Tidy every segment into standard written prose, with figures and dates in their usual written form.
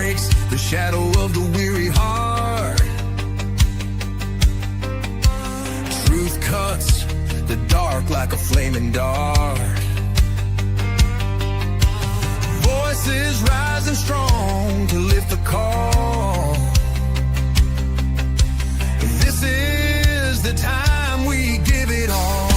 breaks the shadow of the weary heart. Truth cuts the dark like a flaming dart. Voices rising strong to lift the call. This is the time we give it all.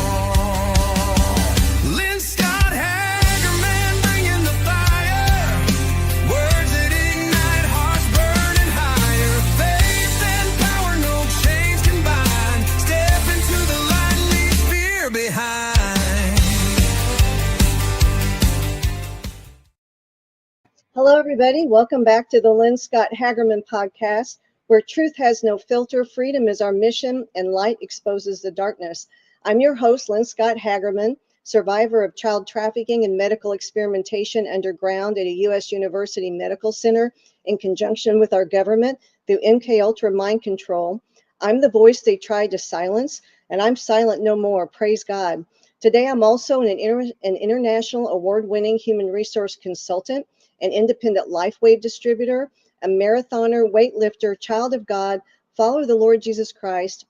Hello, everybody. Welcome back to the Lynn Scott Hagerman podcast, where truth has no filter, freedom is our mission, and light exposes the darkness. I'm your host, Lynn Scott Hagerman, survivor of child trafficking and medical experimentation underground at a U.S. University Medical Center in conjunction with our government through MKUltra mind control. I'm the voice they tried to silence, and I'm silent no more. Praise God. Today, I'm also an international award-winning human resource consultant, an independent LifeWave distributor, a marathoner, weightlifter, child of God, follower of the Lord Jesus Christ,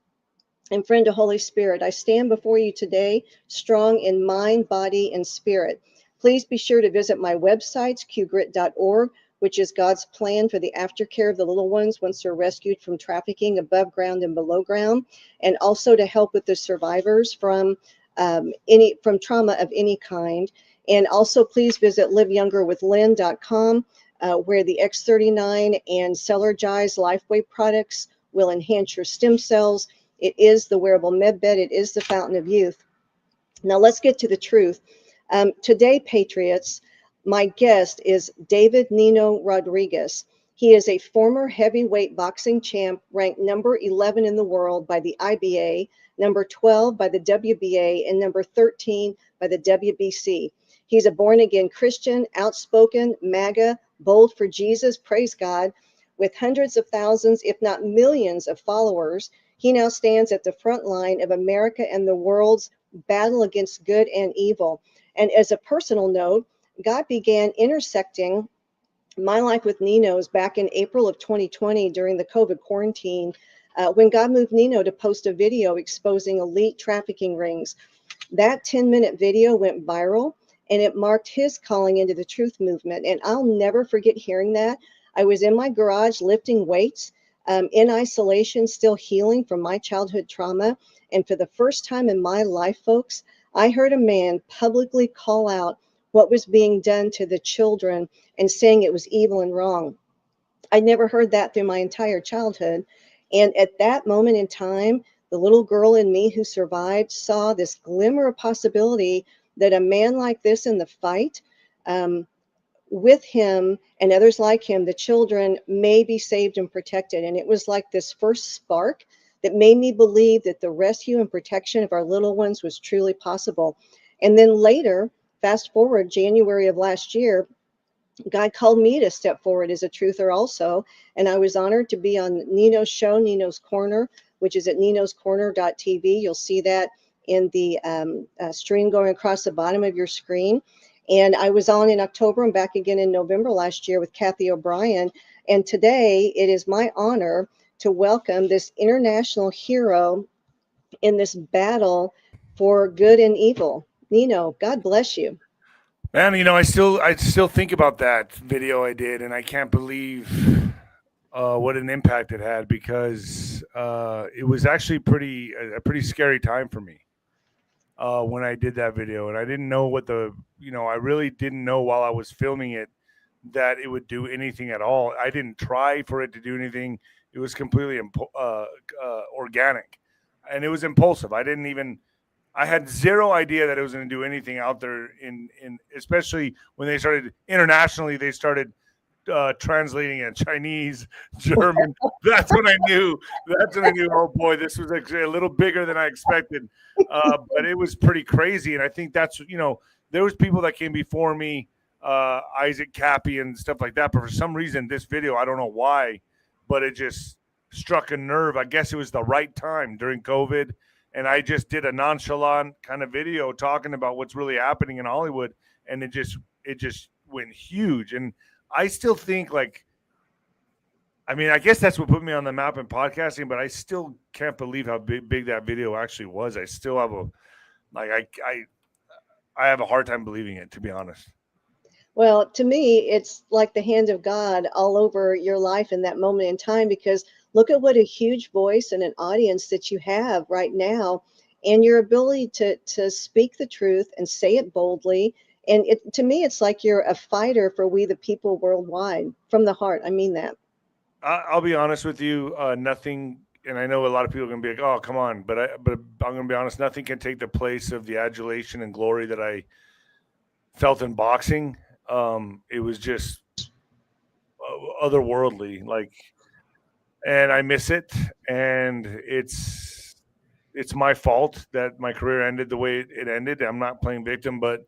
and friend of Holy Spirit. I stand before you today strong in mind, body, and spirit. Please be sure to visit my websites, qgrit.org, which is God's plan for the aftercare of the little ones once they're rescued from trafficking above ground and below ground, and also to help with the survivors from trauma of any kind. And also please visit liveyoungerwithlynn.com, where the X39 and Celergize LifeWave products will enhance your stem cells. It is the wearable med bed. It is the fountain of youth. Now let's get to the truth. Today, Patriots, my guest is David Nino Rodriguez. He is a former heavyweight boxing champ, ranked number 11 in the world by the IBA, number 12 by the WBA, and number 13 by the WBC. He's a born-again Christian, outspoken, MAGA, bold for Jesus, praise God. With hundreds of thousands, if not millions of followers, he now stands at the front line of America and the world's battle against good and evil. And as a personal note, God began intersecting my life with Nino's back in April of 2020 during the COVID quarantine, when God moved Nino to post a video exposing elite trafficking rings. That 10-minute video went viral, and it marked his calling into the truth movement. And I'll never forget hearing that. I was in my garage lifting weights, in isolation, still healing from my childhood trauma. And for the first time in my life, folks, I heard a man publicly call out what was being done to the children and saying it was evil and wrong. I never heard that through my entire childhood. And at that moment in time, the little girl in me who survived saw this glimmer of possibility that a man like this in the fight, with him and others like him, the children may be saved and protected. And it was like this first spark that made me believe that the rescue and protection of our little ones was truly possible. And then later, fast forward January of last year, God called me to step forward as a truther also. And I was honored to be on Nino's show, Nino's Corner, which is at ninoscorner.tv. You'll see that in the stream going across the bottom of your screen. And I was on in October and back again in November last year with Cathy O'Brien. And today it is my honor to welcome this international hero in this battle for good and evil. Nino, God bless you. Man, you know, I still think about that video I did, and I can't believe what an impact it had, because it was actually a pretty scary time for me when I did that video. And I didn't know I really didn't know while I was filming it that it would do anything at all. I didn't try for it to do anything. It was completely organic, and it was impulsive. I had zero idea that it was going to do anything out there in especially when they started internationally. They started translating in Chinese, German. That's when I knew. Oh boy, this was actually a little bigger than I expected. But it was pretty crazy, and I think that's there was people that came before me, Isaac Cappy and stuff like that. But for some reason, this video, I don't know why, but it just struck a nerve. I guess it was the right time during COVID. And I just did a nonchalant kind of video talking about what's really happening in Hollywood. And it just went huge. And I still think, like, I mean, I guess that's what put me on the map in podcasting, but I still can't believe how big that video actually was. I still have I have a hard time believing it, to be honest. Well, to me, it's like the hand of God all over your life in that moment in time, because look at what a huge voice and an audience that you have right now, and your ability to speak the truth and say it boldly. And to me, it's like you're a fighter for we the people worldwide from the heart. I mean that. I'll be honest with you. Nothing, and I know a lot of people are going to be like, "Oh, come on," but I'm going to be honest. Nothing can take the place of the adulation and glory that I felt in boxing. It was just otherworldly, and I miss it. And it's my fault that my career ended the way it ended. I'm not playing victim, but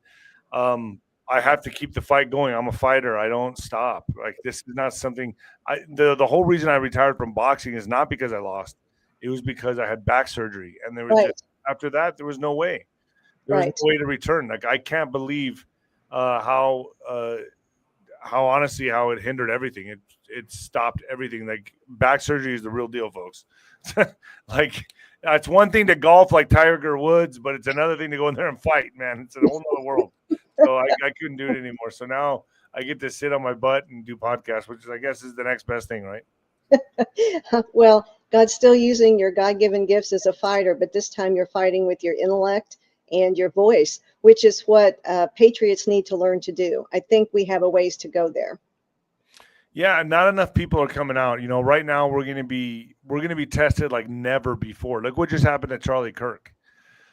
I have to keep the fight going. I'm a fighter. I don't stop. Like, this is not something. The whole reason I retired from boxing is not because I lost. It was because I had back surgery, and there was Right, just after that there was no way. There was no right. way to return. Like, I can't believe how honestly how it hindered everything. It stopped everything. Like, back surgery is the real deal, folks. Like, it's one thing to golf like Tiger Woods, but it's another thing to go in there and fight, man. It's a whole nother world. So I couldn't do it anymore. So now I get to sit on my butt and do podcasts, which I guess is the next best thing, right? Well, God's still using your God-given gifts as a fighter, but this time you're fighting with your intellect and your voice, which is what patriots need to learn to do. I think we have a ways to go there. Yeah, not enough people are coming out. Right now we're gonna be tested like never before. Look what just happened to Charlie Kirk.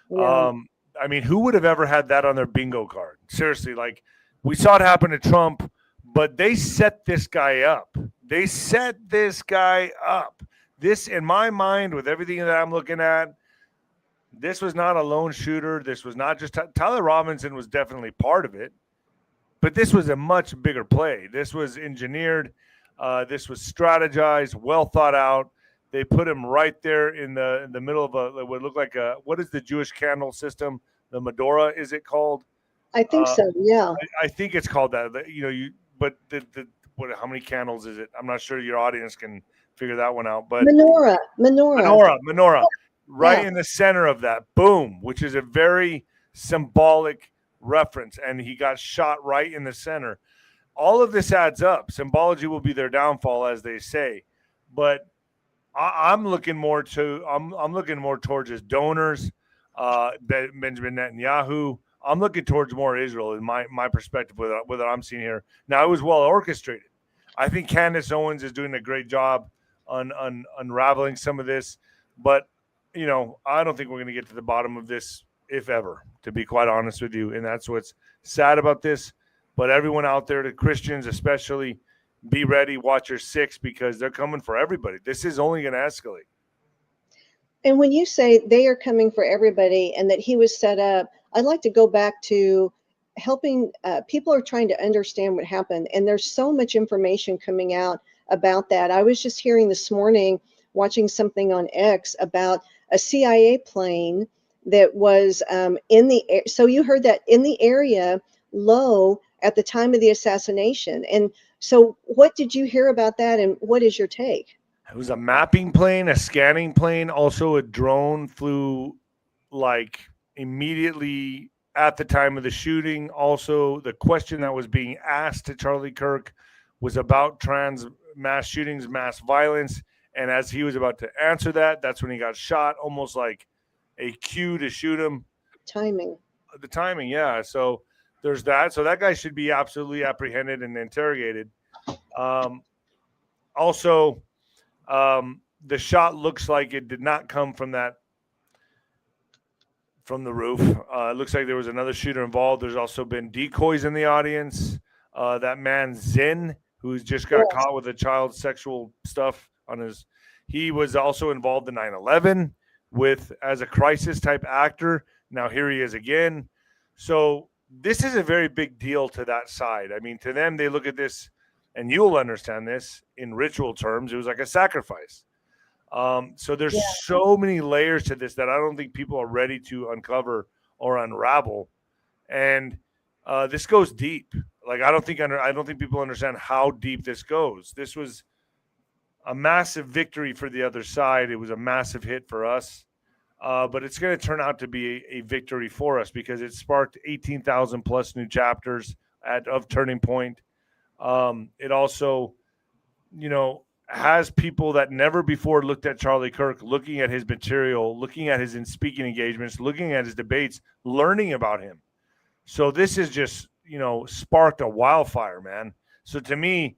Yeah, I mean, who would have ever had that on their bingo card? Seriously, like, we saw it happen to Trump, but they set this guy up. They set this guy up. This, in my mind, with everything that I'm looking at, this was not a lone shooter. This was not just Tyler Robinson was definitely part of it, but this was a much bigger play. This was engineered. This was strategized, well thought out. They put him right there in the middle of what looked like what is the Jewish candle system? The menorah, is it called? I think Uh, so. Yeah. I think it's called that. But how many candles is it? I'm not sure your audience can figure that one out. But Menorah. menorah, right Yeah. in the center of that, boom, which is a very symbolic reference, and he got shot right in the center. All of this adds up. Symbology will be their downfall, as they say, but I'm looking more towards his donors, Benjamin Netanyahu. I'm looking towards more Israel in my perspective with what I'm seeing here. Now, it was well orchestrated. I think Candace Owens is doing a great job on unraveling some of this, but I don't think we're going to get to the bottom of this, if ever, to be quite honest with you. And that's what's sad about this. But everyone out there, the Christians especially, be ready, watch your six, because they're coming for everybody. This is only going to escalate. And when you say they are coming for everybody and that he was set up, I'd like to go back to helping people are trying to understand what happened. And there's so much information coming out about that. I was just hearing this morning, watching something on X about a CIA plane that was in the air. So you heard that in the area low at the time of the assassination. And so what did you hear about that? And what is your take? It was a mapping plane, a scanning plane, also a drone flew like immediately at the time of the shooting. Also, the question that was being asked to Charlie Kirk was about trans mass shootings, mass violence. And as he was about to answer that, that's when he got shot, almost like a cue to shoot him. Timing. The timing, yeah. So there's that. So that guy should be absolutely apprehended and interrogated. Also, the shot looks like it did not come from the roof. It looks like there was another shooter involved. There's also been decoys in the audience. That man Zin, who's just got Yes. caught with a child sexual stuff on his, he was also involved in 9/11 as a crisis type actor. Now here he is again. So this is a very big deal to that side. I mean, to them, they look at this, and you'll understand this in ritual terms. It was like a sacrifice. So there's so many layers to this that I don't think people are ready to uncover or unravel. And this goes deep. Like, I don't think people understand how deep this goes. This was a massive victory for the other side. It was a massive hit for us. But it's going to turn out to be a victory for us because it sparked 18,000 plus new chapters of Turning Point. It also, has people that never before looked at Charlie Kirk, looking at his material, looking at his speaking engagements, looking at his debates, learning about him. So this is just, sparked a wildfire, man. So to me,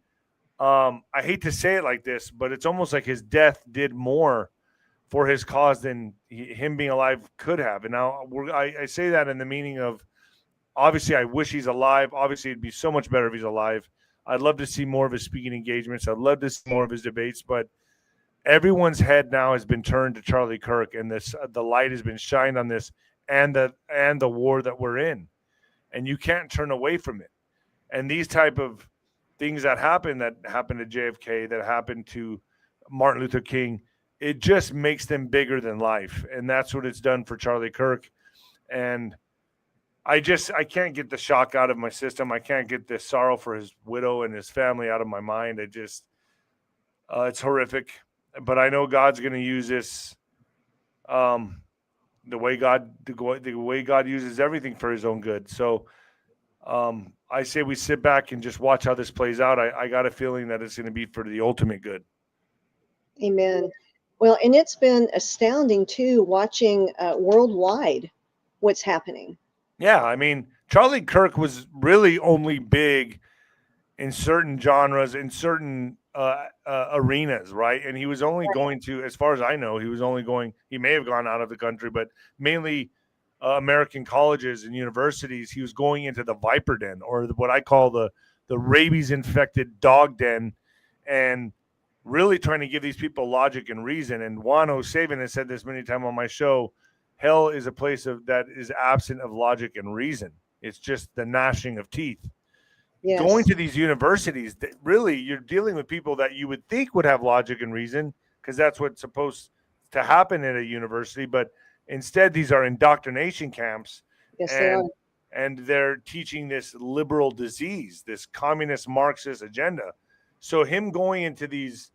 I hate to say it like this, but it's almost like his death did more for his cause than him being alive could have. And now I say that in the meaning of, obviously, I wish he's alive. Obviously, it'd be so much better if he's alive. I'd love to see more of his speaking engagements. I'd love to see more of his debates. But everyone's head now has been turned to Charlie Kirk, and the light has been shined on this and the war that we're in, and you can't turn away from it. And these type of things that happened to JFK, that happened to Martin Luther King, it just makes them bigger than life. And that's what it's done for Charlie Kirk. And I can't get the shock out of my system. I can't get the sorrow for his widow and his family out of my mind. It's horrific. But I know God's going to use this the way God uses everything for his own good. So I say we sit back and just watch how this plays out. I got a feeling that it's going to be for the ultimate good. Amen. Well, and it's been astounding too, watching worldwide what's happening. Yeah, I mean, Charlie Kirk was really only big in certain genres, in certain arenas, right? And he was only going to, as far as I know, he may have gone out of the country, but mainly American colleges and universities. He was going into the viper den, or what I call the rabies-infected dog den, and really trying to give these people logic and reason. And Juan O'Savin has said this many times on my show, hell is a place that is absent of logic and reason. It's just the gnashing of teeth. Yes. Going to these universities, really, you're dealing with people that you would think would have logic and reason, because that's what's supposed to happen at a university. But instead, these are indoctrination camps. Yes, they are. And they're teaching this liberal disease, this communist Marxist agenda. So him going into these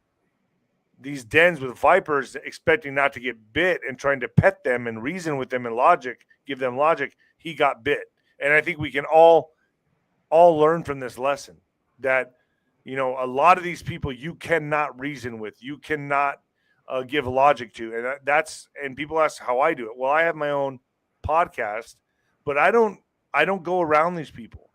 dens with vipers, expecting not to get bit, and trying to pet them and reason with them and give them logic, he got bit. And I think we can all learn from this lesson that, a lot of these people you cannot reason with, you cannot give logic to. And people ask how I do it. Well, I have my own podcast, but I don't go around these people.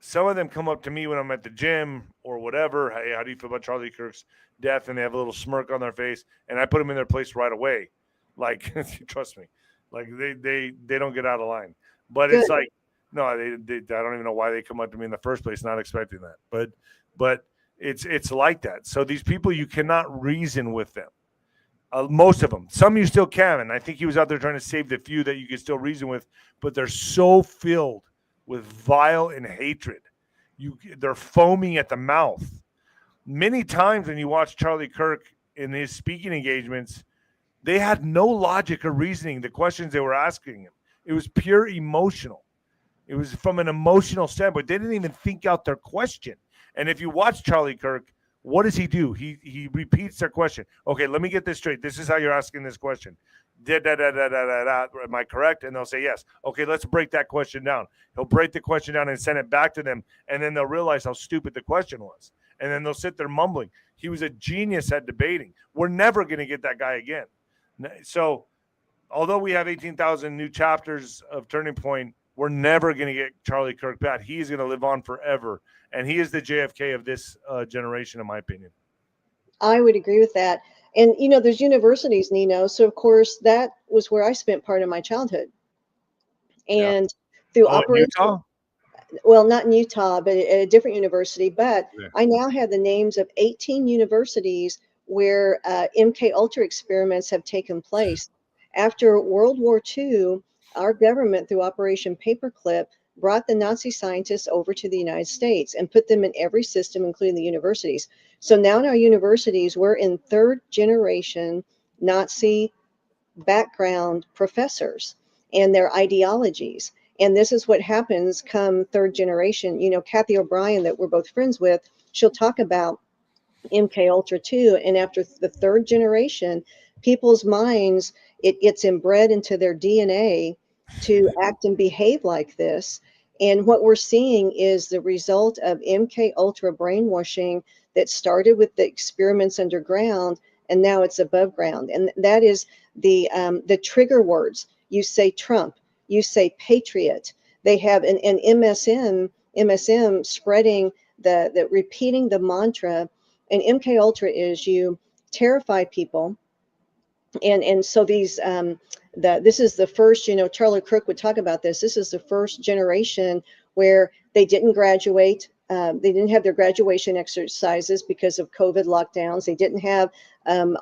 Some of them come up to me when I'm at the gym or whatever. Hey, how do you feel about Charlie Kirk's death? And they have a little smirk on their face, and I put them in their place right away. Like, trust me, like they don't get out of line. But it's like, no, I don't even know why they come up to me in the first place, not expecting that. But it's like that. So these people, you cannot reason with them. Most of them. Some you still can, and I think he was out there trying to save the few that you can still reason with. But they're so filled with vile and hatred. They're foaming at the mouth. Many times when you watch Charlie Kirk in his speaking engagements, they had no logic or reasoning. The questions they were asking him, it was pure emotional. It was from an emotional standpoint. They didn't even think out their question. And if you watch Charlie Kirk, what does he do? He repeats their question. Okay, let me get this straight. This is how you're asking this question. Am I correct? And they'll say yes. Okay, let's break that question down. He'll break the question down and send it back to them, and then they'll realize how stupid the question was. And then they'll sit there mumbling. He was a genius at debating. We're never going to get that guy again. So, although we have 18,000 new chapters of Turning Point, we're never going to get Charlie Kirk back. He's going to live on forever, and he is the JFK of this generation, in my opinion. I would agree with that. And, there's universities, Nino. So, of course, that was where I spent part of my childhood. And through Operation, Utah? Well, not in Utah, but at a different university. But I now have the names of 18 universities where MK Ultra experiments have taken place. After World War II, our government, through Operation Paperclip, brought the Nazi scientists over to the United States and put them in every system, including the universities. So now in our universities, we're in third generation Nazi background professors and their ideologies. And this is what happens come third generation. Cathy O'Brien, that we're both friends with, she'll talk about MK Ultra 2, and after the third generation, people's minds, it gets inbred into their DNA to act and behave like this. And what we're seeing is the result of MK Ultra brainwashing that started with the experiments underground, and now it's above ground. And that is the trigger words. You say Trump, you say patriot. They have an MSM spreading the repeating the mantra. And MK Ultra is you terrify people, and so these this is the first, Charlie Kirk would talk about this. This is the first generation where they didn't graduate. They didn't have their graduation exercises because of COVID lockdowns. They didn't have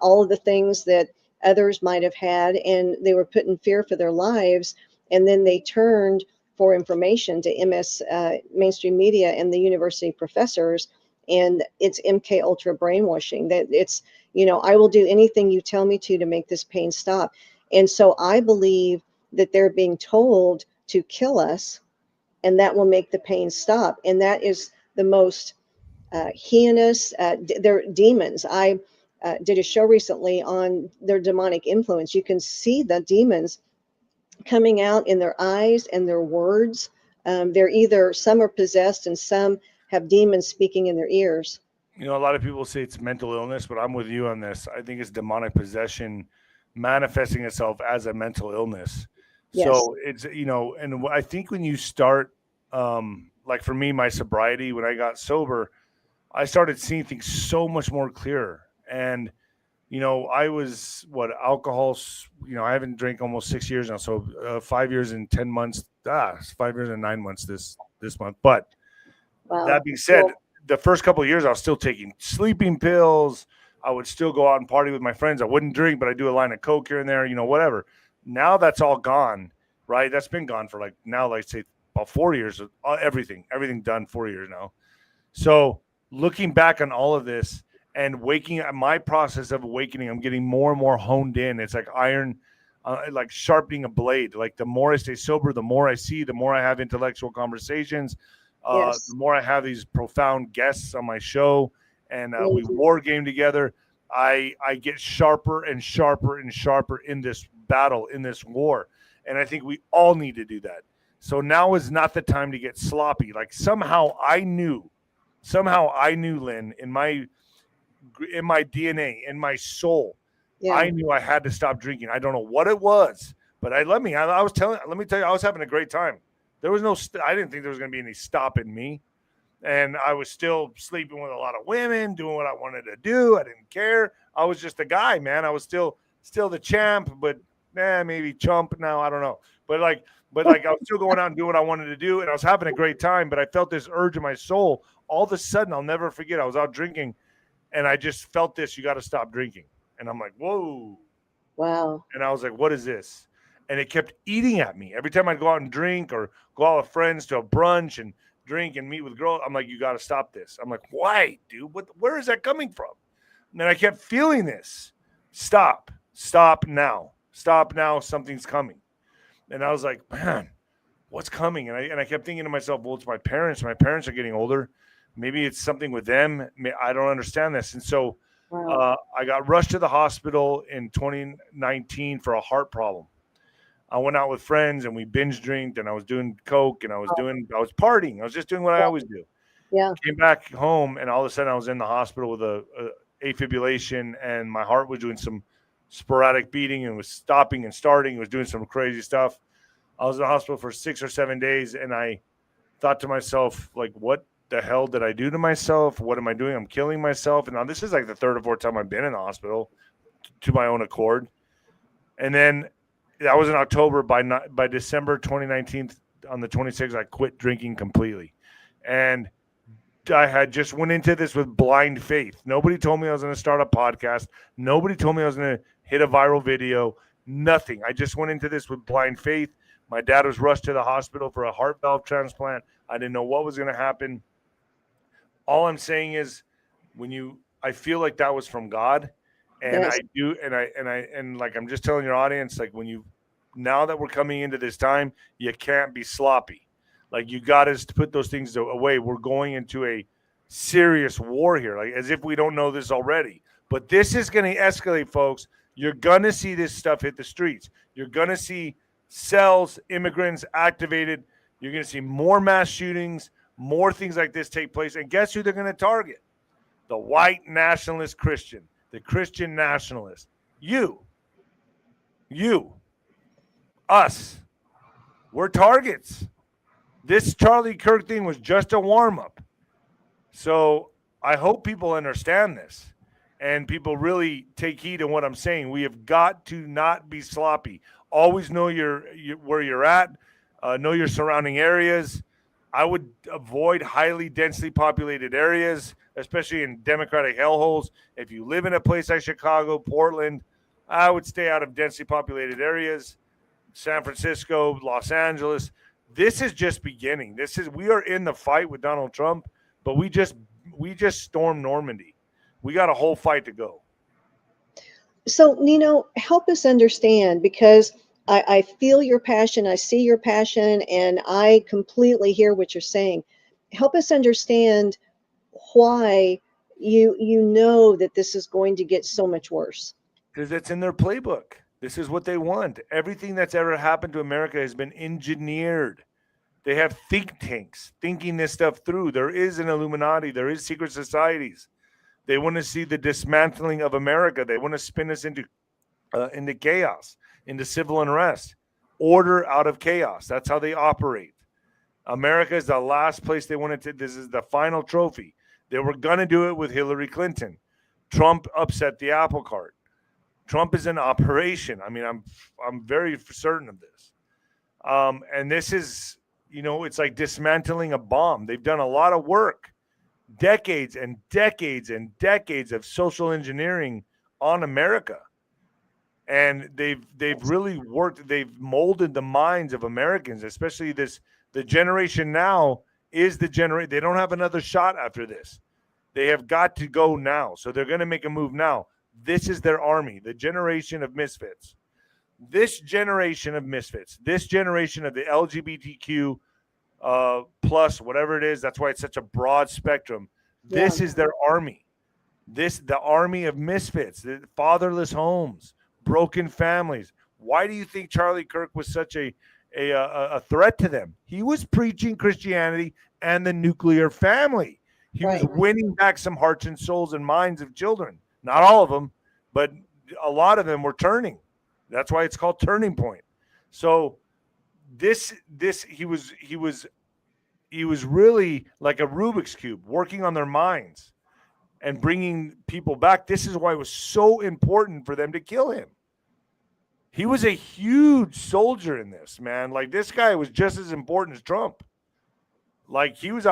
all of the things that others might have had, and they were put in fear for their lives. And then they turned for information to mainstream media and the university professors, and it's MK Ultra brainwashing. That it's, I will do anything you tell me to make this pain stop. And so I believe that they're being told to kill us, and that will make the pain stop. And that is the most heinous. They're demons. I did a show recently on their demonic influence. You can see the demons coming out in their eyes and their words. They're either, some are possessed and some have demons speaking in their ears. A lot of people say it's mental illness, but I'm with you on this. I think it's demonic possession manifesting itself as a mental illness. Yes. So it's, and I think when you start, like for me, my sobriety, when I got sober, I started seeing things so much more clearer. And, I was alcohol, I haven't drank almost 6 years now. So 5 years and 10 months, 5 years and 9 months this month. But Wow. That being said, the first couple of years, I was still taking sleeping pills. I would still go out and party with my friends. I wouldn't drink, but I do a line of Coke here and there, whatever. Now that's all gone, right? That's been gone for say about 4 years. Everything done 4 years now. So looking back on all of this and my process of awakening, I'm getting more and more honed in. It's like iron, like sharpening a blade. Like the more I stay sober, the more I see, the more I have intellectual conversations. Yes. The more I have these profound guests on my show and we war game together, I get sharper and sharper and sharper in this battle, in this war. And I think we all need to do that. So now is not the time to get sloppy. Like somehow I knew, Lynn, in my DNA, in my soul, Yeah. I knew I had to stop drinking. I don't know what it was, but let me tell you, I was having a great time. There was I didn't think there was going to be any stopping me. And I was still sleeping with a lot of women, doing what I wanted to do. I didn't care. I was just a guy, man. I was still the champ, but maybe chump now. I don't know. But I was still going out and doing what I wanted to do. And I was having a great time, but I felt this urge in my soul. All of a sudden, I'll never forget. I was out drinking and I just felt this, you got to stop drinking. And I'm like, whoa. Wow. And I was like, what is this? And it kept eating at me. Every time I'd go out and drink or go out with friends to a brunch and drink and meet with girls, I'm like, you got to stop this. I'm like, why, dude? Where is that coming from? And then I kept feeling this. Stop now. Something's coming. And I was like, man, what's coming? And I kept thinking to myself, well, it's my parents. My parents are getting older. Maybe it's something with them. I don't understand this. And so I got rushed to the hospital in 2019 for a heart problem. I went out with friends and we binge drinked and I was doing Coke and I was partying. I was just doing what I always do. Yeah. Came back home and all of a sudden I was in the hospital with a afibrillation and my heart was doing some sporadic beating and was stopping and starting. It was doing some crazy stuff. I was in the hospital for 6 or 7 days and I thought to myself, like, what the hell did I do to myself? What am I doing? I'm killing myself. And now this is like the third or fourth time I've been in the hospital to my own accord. And then that was in October. By December 2019, on the 26th, I quit drinking completely. And I had just went into this with blind faith. Nobody told me I was going to start a podcast. Nobody told me I was going to hit a viral video. Nothing. I just went into this with blind faith. My dad was rushed to the hospital for a heart valve transplant. I didn't know what was going to happen. All I'm saying is I feel like that was from God. And yes. I do, and like I'm just telling your audience, like now that we're coming into this time, you can't be sloppy. Like you got to put those things away. We're going into a serious war here, like as if we don't know this already. But this is going to escalate, folks. You're going to see this stuff hit the streets. You're going to see cells, immigrants activated. You're going to see more mass shootings, more things like this take place. And guess who they're going to target? The white nationalist Christian, the Christian nationalist. You, us. We're targets. This Charlie Kirk thing was just a warm-up. So I hope people understand this and people really take heed of what I'm saying. We have got to not be sloppy. Always know where you're at, know your surrounding areas. I would avoid highly densely populated areas, especially in Democratic hellholes. If you live in a place like Chicago, Portland, I would stay out of densely populated areas. San Francisco, Los Angeles. This is just beginning. We are in the fight with Donald Trump, but we just stormed Normandy. We got a whole fight to go. So, Nino, help us understand, because I feel your passion, I see your passion, and I completely hear what you're saying. Help us understand why you know that this is going to get so much worse. Because it's in their playbook. This is what they want. Everything that's ever happened to America has been engineered. They have think tanks thinking this stuff through. There is an Illuminati. There is secret societies. They want to see the dismantling of America. They want to spin us into chaos, into civil unrest, order out of chaos. That's how they operate. America is the last place they wanted to. This is the final trophy. They were going to do it with Hillary Clinton. Trump upset the apple cart. Trump is an operation. I mean, I'm very certain of this. And this is, it's like dismantling a bomb. They've done a lot of work, decades and decades and decades of social engineering on America. And they've really worked. They've molded the minds of Americans, especially the generation now is the generation. They don't have another shot after this. They have got to go now. So they're going to make a move now. This is their army, the generation of misfits. This generation of misfits, this generation of the LGBTQ plus, whatever it is, that's why it's such a broad spectrum. This is their army. The army of misfits, the fatherless homes, broken families. Why do you think Charlie Kirk was such a threat to them? He was preaching Christianity and the nuclear family. He was winning back some hearts and souls and minds of children. Not all of them, but a lot of them were turning. That's why it's called Turning Point. So he was really like a Rubik's Cube, working on their minds and bringing people back. This is why it was so important for them to kill him. He was a huge soldier in this, man. Like, this guy was just as important as Trump. Like, he was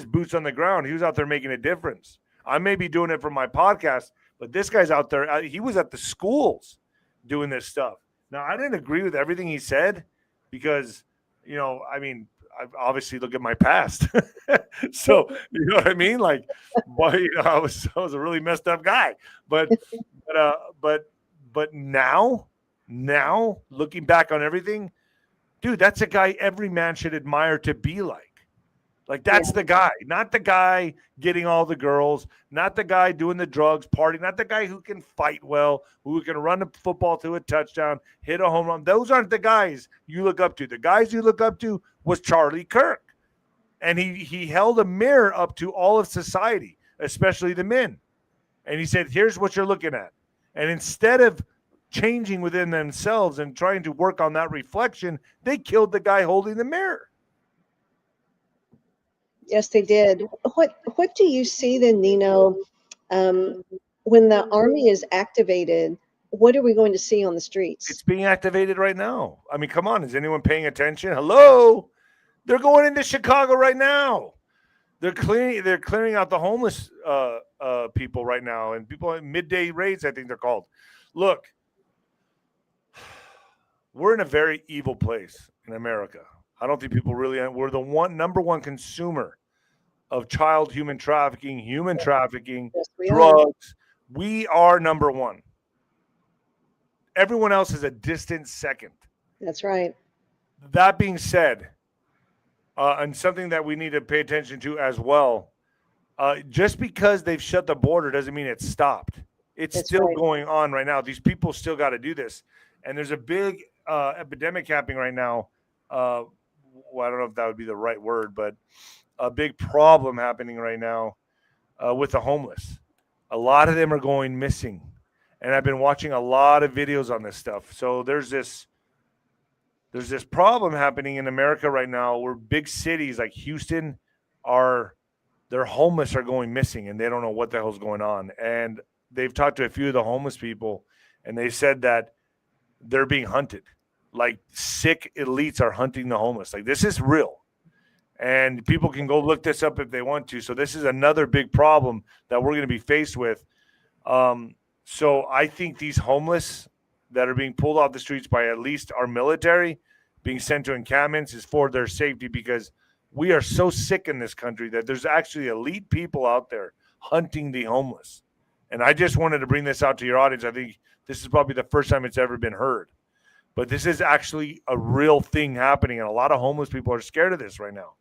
boots on the ground. He was out there making a difference. I may be doing it for my podcast, but this guy's out there. He was at the schools doing this stuff. Now, I didn't agree with everything he said because, I obviously look at my past. So, you know what I mean? Like, boy, I was a really messed up guy. But now looking back on everything, dude, that's a guy every man should admire to be like. Like, that's the guy, not the guy getting all the girls, not the guy doing the drugs, partying, not the guy who can fight well, who can run a football to a touchdown, hit a home run. Those aren't the guys you look up to. The guys you look up to was Charlie Kirk. And he held a mirror up to all of society, especially the men. And he said, here's what you're looking at. And instead of changing within themselves and trying to work on that reflection, they killed the guy holding the mirror. Yes, they did. What do you see then, Nino, when the army is activated? What are we going to see on the streets? It's being activated right now. I mean, come on. Is anyone paying attention? Hello? They're going into Chicago right now. They're clearing out the homeless people right now, and people at midday raids, I think they're called. Look, we're in a very evil place in America. I don't think people really. We're the number one consumer of child human trafficking, Yes, drugs. We are number one. Everyone else is a distant second. That's right. That being said, and something that we need to pay attention to as well, Just because they've shut the border doesn't mean it's stopped. It's That's still right. going on right now. These people still got to do this, and there's a big epidemic happening right now. Well, I don't know if that would be the right word, but a big problem happening right now with the homeless. A lot of them are going missing, and I've been watching a lot of videos on this stuff. So there's this problem happening in America right now where big cities like Houston are their homeless are going missing and they don't know what the hell's going on. And they've talked to a few of the homeless people and they said that they're being hunted. Like sick elites are hunting the homeless. Like this is real. And people can go look this up if they want to. So this is another big problem that we're going to be faced with. So I think these homeless that are being pulled off the streets by at least our military being sent to encampments is for their safety because we are so sick in this country that there's actually elite people out there hunting the homeless. And I just wanted to bring this out to your audience. I think this is probably the first time it's ever been heard. But this is actually a real thing happening, and a lot of homeless people are scared of this right now.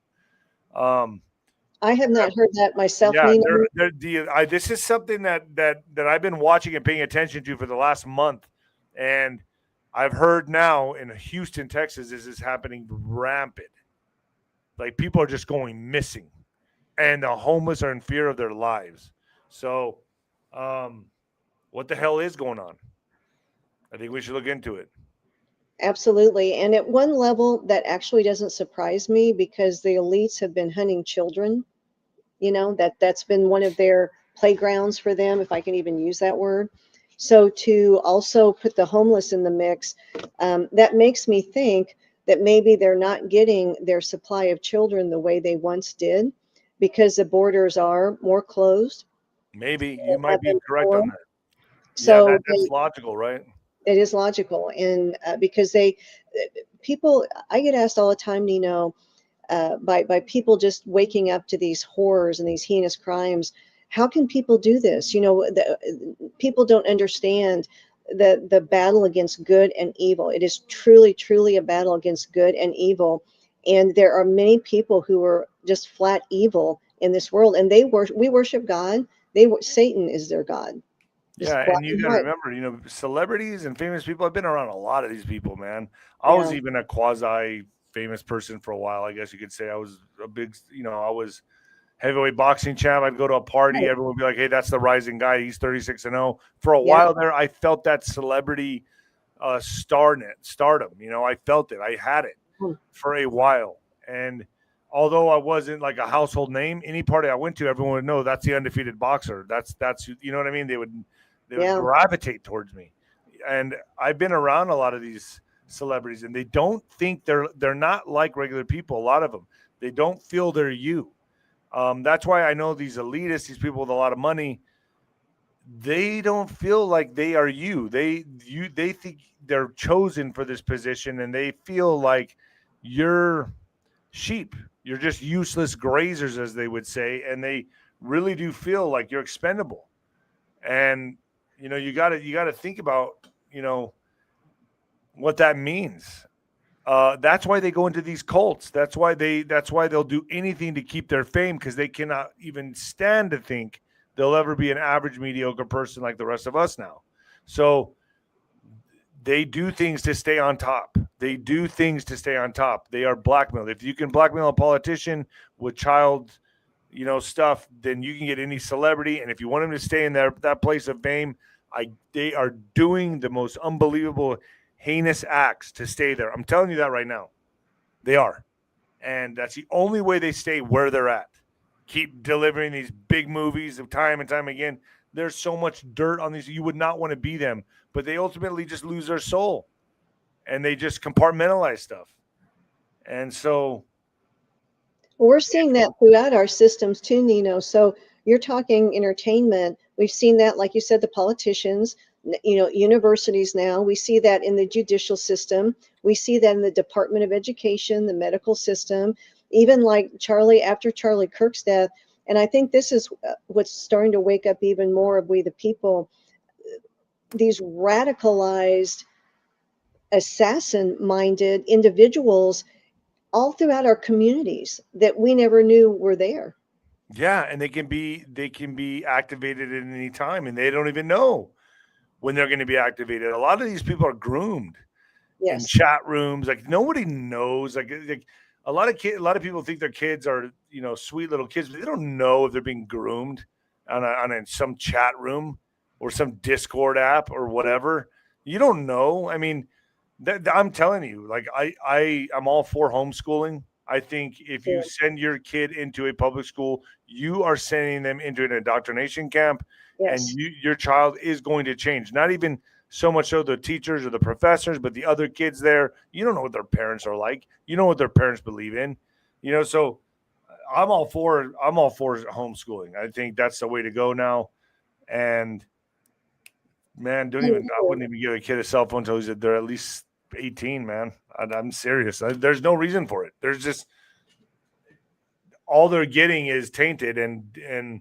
I have not heard that myself, Yeah, Nino. this is something that I've been watching and paying attention to for the last month, and I've heard now in Houston, Texas, this is happening rampant. Like people are just going missing, and the homeless are in fear of their lives. So, what the hell is going on? I think we should look into it. Absolutely. And at one level, that actually doesn't surprise me because the elites have been hunting children. That's been one of their playgrounds for them, if I can even use that word. So to also put the homeless in the mix, that makes me think that maybe they're not getting their supply of children the way they once did because the borders are more closed. Maybe you Have might be been correct on before. that. Yeah, So that's logical, right? it is logical. And because people, I get asked all the time, Nino, by people just waking up to these horrors and these heinous crimes. How can people do this? People don't understand the battle against good and evil. It is truly, truly a battle against good and evil. And there are many people who are just flat evil in this world, and we worship God. Satan is their God. Just Yeah, black and you and got to white. remember, celebrities and famous people. I've been around a lot of these people, man. I Yeah. was even a quasi famous person for a while. I guess you could say I was a big, I was heavyweight boxing champ. I'd go to a party, Right. everyone would be like, "Hey, that's the rising guy. He's 36-0." For a Yeah. while there, I felt that celebrity stardom. I felt it. I had it Hmm. for a while, and although I wasn't like a household name, any party I went to, everyone would know that's the undefeated boxer. That's you know what I mean. They would Yeah. gravitate towards me, and I've been around a lot of these celebrities, and they don't think they're not like regular people. A lot of them, they don't feel they're you. That's why I know these elitists, these people with a lot of money, they don't feel like they are you. They think they're chosen for this position, and they feel like you're sheep. You're just useless grazers, as they would say, and they really do feel like you're expendable. And you got to think about what that means. That's why they go into these cults. That's why they'll do anything to keep their fame because they cannot even stand to think they'll ever be an average mediocre person like the rest of us now. So they do things to stay on top. They do things to stay on top. They are blackmailed. If you can blackmail a politician with child, stuff, then you can get any celebrity. And if you want them to stay in that place of fame, they are doing the most unbelievable, heinous acts to stay there. I'm telling you that right now. They are. And that's the only way they stay where they're at. Keep delivering these big movies of time and time again. There's so much dirt on these. You would not want to be them, but they ultimately just lose their soul and they just compartmentalize stuff. And so, Well, we're seeing that throughout our systems too, Nino. So you're talking entertainment. We've seen that, like you said, the politicians, universities now. We see that in the judicial system. We see that in the Department of Education, the medical system, even like after Charlie Kirk's death. And I think this is what's starting to wake up even more of we the people, these radicalized, assassin-minded individuals all throughout our communities that we never knew were there. Yeah, and they can be activated at any time, and they don't even know when they're going to be activated. A lot of these people are groomed in Yes. chat rooms. Like nobody knows. Like a lot of people think their kids are sweet little kids, but they don't know if they're being groomed on some chat room or some Discord app or whatever. You don't know. I mean, I'm telling you, like I'm all for homeschooling. I think if you Yeah. send your kid into a public school, you are sending them into an indoctrination camp, and Yes. your child is going to change. Not even so much so the teachers or the professors, but the other kids there. You don't know what their parents are like. You know what their parents believe in. So I'm all for homeschooling. I think that's the way to go now. And man, I wouldn't even give a kid a cell phone until they're at least 18, man. I'm serious. There's no reason for it. There's just all they're getting is tainted, and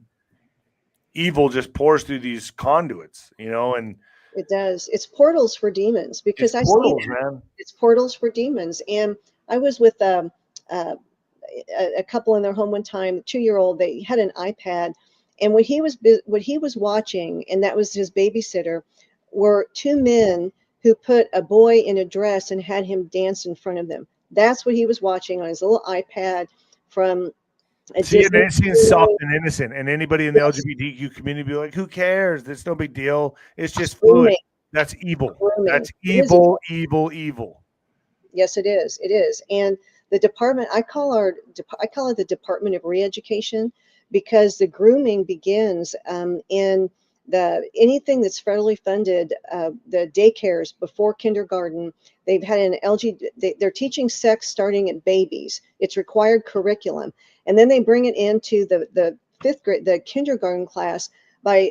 evil just pours through these conduits, and It does. It's portals for demons it's because I see portals, that. man. It's portals for demons. And I was with uh, a couple in their home one time, 2-year-old. They had an iPad, and what he was watching, and that was his babysitter, were two men who put a boy in a dress and had him dance in front of them. That's what he was watching on his little iPad from a See, and Disney. it seems soft and innocent, and anybody in the Yes, LGBTQ community be like, "Who cares? It's no big deal. It's just food." grooming, That's evil. grooming. That's It is. evil, evil, evil. Yes, it is. It is. And the department, I call it the Department of Reeducation, because the grooming begins in the anything that's federally funded, the daycares before kindergarten. They've had an they're teaching sex starting at babies. It's required curriculum, and then they bring it into the fifth grade, the kindergarten class.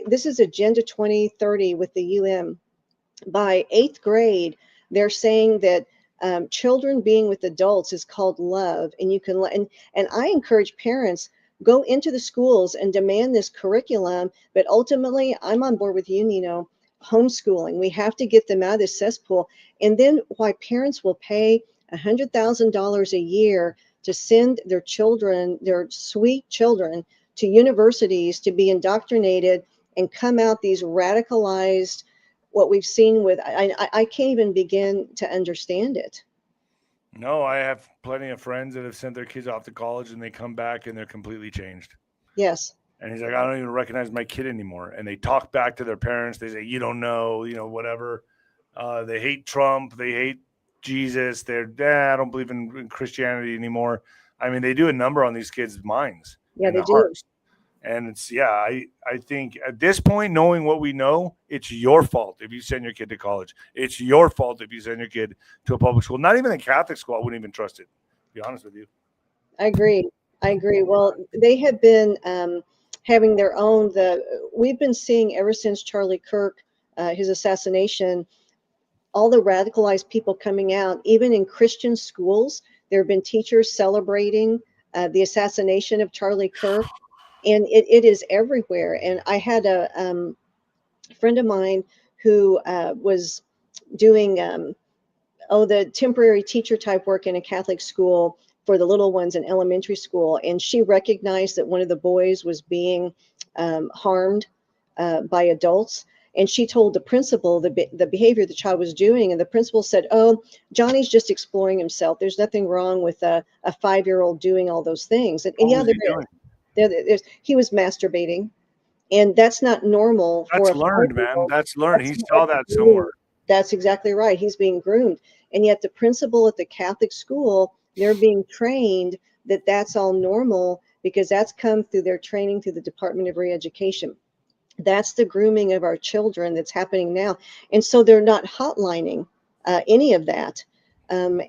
This is Agenda 2030 with the UN. By eighth grade, they're saying that children being with adults is called love, and you can and I encourage parents, go into the schools and demand this curriculum. But ultimately, I'm on board with you, Nino. Homeschooling, we have to get them out of this cesspool. And then why parents will pay $100,000 a year to send their children, their sweet children, to universities to be indoctrinated and come out these radicalized, what we've seen with, I can't even begin to understand it. No, I have plenty of friends that have sent their kids off to college, and they come back and they're completely changed. Yes. And he's like, I don't even recognize my kid anymore. And they talk back to their parents. They say, you don't know, whatever. They hate Trump. They hate Jesus. I don't believe in Christianity anymore. I mean, they do a number on these kids' minds Yeah, and they their do. hearts. And I think at this point, knowing what we know, it's your fault if you send your kid to college. It's your fault if you send your kid to a public school. Not even a Catholic school. I wouldn't even trust it, to be honest with you. I agree. I agree. Well, they have been having their own. We've been seeing ever since Charlie Kirk, his assassination, all the radicalized people coming out, even in Christian schools. There have been teachers celebrating the assassination of Charlie Kirk, and it is everywhere. And I had a friend of mine who was doing the temporary teacher type work in a Catholic school for the little ones in elementary school, and she recognized that one of the boys was being harmed by adults. And she told the principal the behavior the child was doing, and the principal said, "Oh, Johnny's just exploring himself. There's nothing wrong with a 5-year-old doing all those things." And What yeah, was he doing? he was masturbating, and that's not normal for That's a learned, man. 5-year-old. That's learned. That's He saw that somewhere. groomed. That's exactly right. He's being groomed. And yet the principal at the Catholic school, they're being trained that that's all normal because that's come through their training through the Department of Reeducation. That's the grooming of our children that's happening now. And so they're not hotlining any of that. And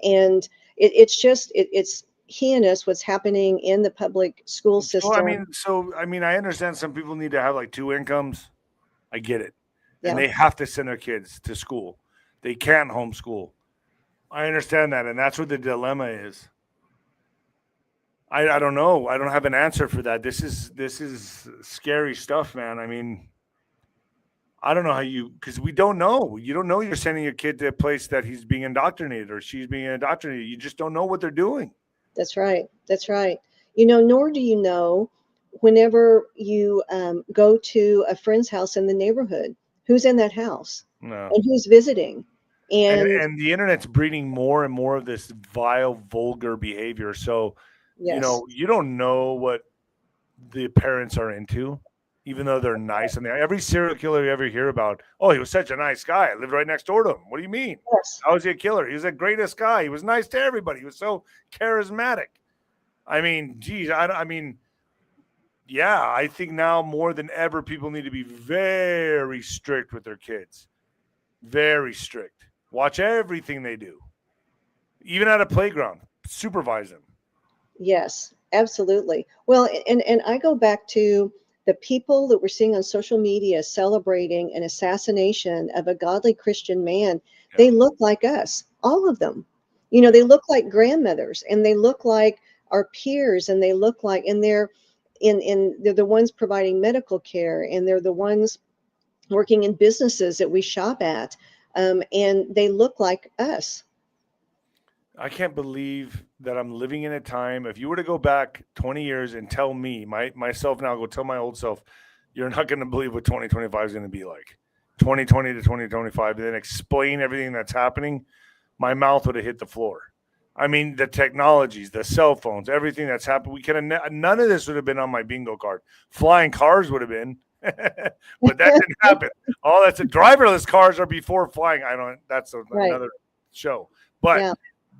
it's heinous what's happening in the public school system. I understand some people need to have like two incomes. I get it. And Yeah, they have to send their kids to school. They can't homeschool. I understand that, and that's what the dilemma is. I don't know. I don't have an answer for that. This is scary stuff, man. I mean, I don't know because we don't know. You don't know you're sending your kid to a place that he's being indoctrinated or she's being indoctrinated. You just don't know what they're doing. that's right. That's right. Nor do you know whenever you go to a friend's house in the neighborhood, who's in that house No. and who's visiting? And the internet's breeding more and more of this vile, vulgar behavior. So, Yes, you don't know what the parents are into, even though they're nice. And every serial killer you ever hear about, oh, he was such a nice guy. I lived right next door to him. What do you mean? yes, How was he a killer? He was the greatest guy. He was nice to everybody. He was so charismatic. I mean, geez, I mean, yeah, I think now more than ever, people need to be very strict with their kids. Very strict. Watch everything they do. Even at a playground, supervise them. yes, absolutely. Well, and I go back to the people that we're seeing on social media celebrating an assassination of a godly Christian man. Yeah. They look like us, all of them. Yeah. They look like grandmothers, and they look like our peers, and they look like, and they're the ones providing medical care, and they're the ones working in businesses that we shop at, and they look like us. I can't believe that I'm living in a time. If you were to go back 20 years and tell me, myself now, go tell my old self, you're not going to believe what 2025 is going to be like. 2020 to 2025, and then explain everything that's happening, my mouth would have hit the floor. I mean, the technologies, the cell phones, everything that's happened, we could have none of this would have been on my bingo card. Flying cars would have been, but that didn't happen. All that's driverless cars are before flying. That's Right. another show. But Yeah.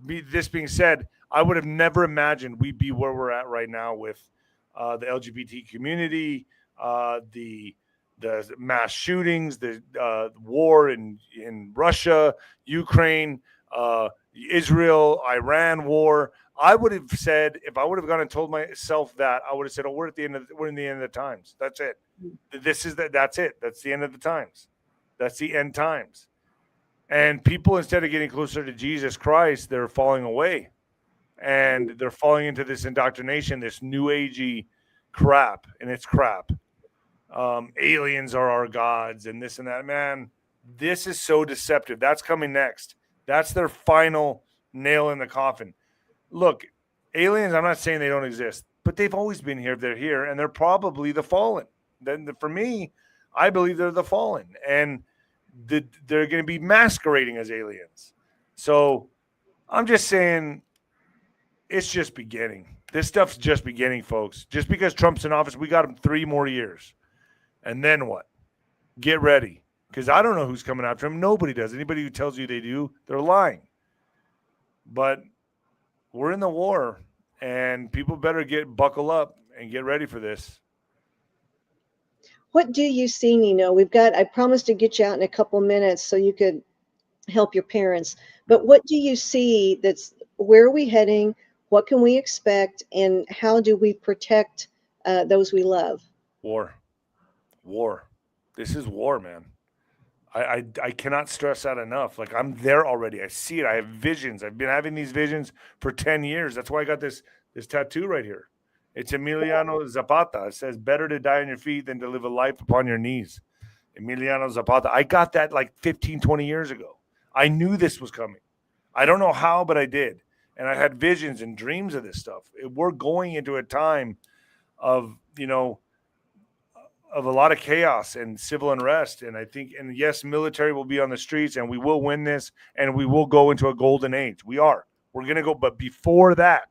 this being said, I would have never imagined we'd be where we're at right now with the LGBT community, the mass shootings, the war in Russia, Ukraine, Israel, Iran war. I would have said, if I would have gone and told myself that, I would have said, "Oh, we're in the end of the times. That's it. That's it. That's the end of the times. That's the end times." And people, instead of getting closer to Jesus Christ, they're falling away, and they're falling into this indoctrination, this new agey crap, and it's crap. Aliens are our gods, and this and that. Man, this is so deceptive. That's coming next. That's their final nail in the coffin. Look, aliens, I'm not saying they don't exist, but they've always been here. They're here, and they're probably the fallen. Then, for me, I believe they're the fallen, and they're going to be masquerading as aliens. So I'm just saying, it's just beginning. This stuff's just beginning, folks. Just because Trump's in office, we got him 3 more years. And then what? Get ready. Because I don't know who's coming after him. Nobody does. Anybody who tells you they do, they're lying. But we're in the war, and people better buckle up and get ready for this. What do you see, Nino? I promised to get you out in a couple minutes so you could help your parents. But what do you see where are we heading? What can we expect? And how do we protect those we love? War. This is war, man. I cannot stress that enough. Like, I'm there already. I see it. I have visions. I've been having these visions for 10 years. That's why I got this tattoo right here. It's Emiliano Zapata. It says, "Better to die on your feet than to live a life upon your knees." Emiliano Zapata. I got that like 15, 20 years ago. I knew this was coming. I don't know how, but I did. And I had visions and dreams of this stuff. We're going into a time of, of a lot of chaos and civil unrest. And I think, and yes, military will be on the streets, and we will win this, and we will go into a golden age. We're going to go. But before that,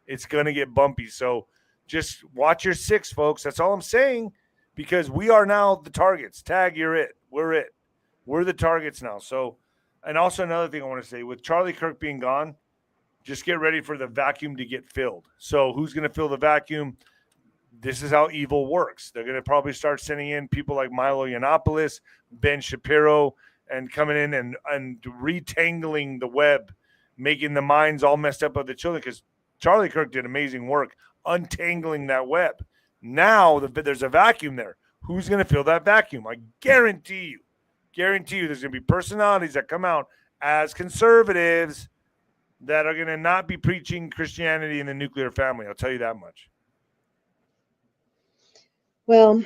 it's going to get bumpy. So just watch your 6, folks. That's all I'm saying, because we are now the targets. Tag, you're it. We're it. We're the targets now. So, and also another thing I want to say, with Charlie Kirk being gone, just get ready for the vacuum to get filled. So who's going to fill the vacuum? This is how evil works. They're going to probably start sending in people like Milo Yiannopoulos, Ben Shapiro, and coming in and retangling the web, making the minds all messed up of the children, because Charlie Kirk did amazing work untangling that web. Now there's a vacuum there. Who's going to fill that vacuum? I guarantee you there's going to be personalities that come out as conservatives that are going to not be preaching Christianity in the nuclear family. I'll tell you that much. Well,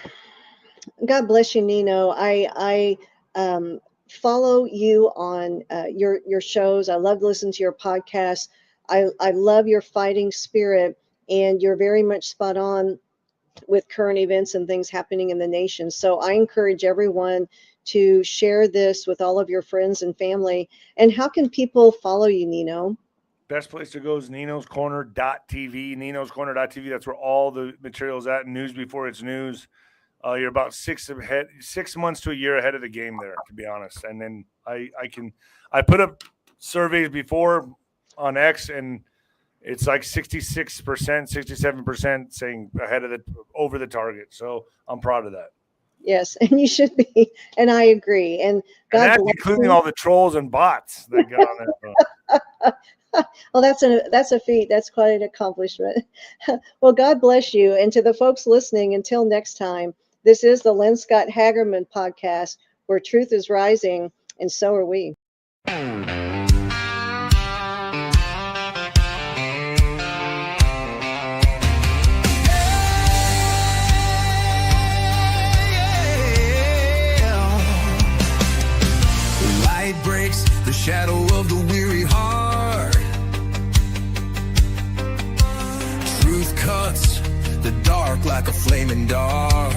God bless you, Nino. I follow you on your shows. I love to listen to your podcasts. I love your fighting spirit, and you're very much spot on with current events and things happening in the nation. So I encourage everyone to share this with all of your friends and family. And how can people follow you, Nino? Best place to go is ninoscorner.tv. Ninoscorner.tv. That's where all the material's at. News before it's news. You're about 6 months to a year ahead of the game there, to be honest. And then I put up surveys before on X, and it's like 66%, 67% saying over the target. So I'm proud of that. Yes, and you should be, and I agree. And God, that's including all the trolls and bots that get on there. Well, that's a feat. That's quite an accomplishment. Well, God bless you. And to the folks listening, until next time, this is the Lynn Scott Hagerman podcast, where truth is rising, and so are we. Light breaks the shadow of the weary heart. Truth cuts the dark like a flaming dart.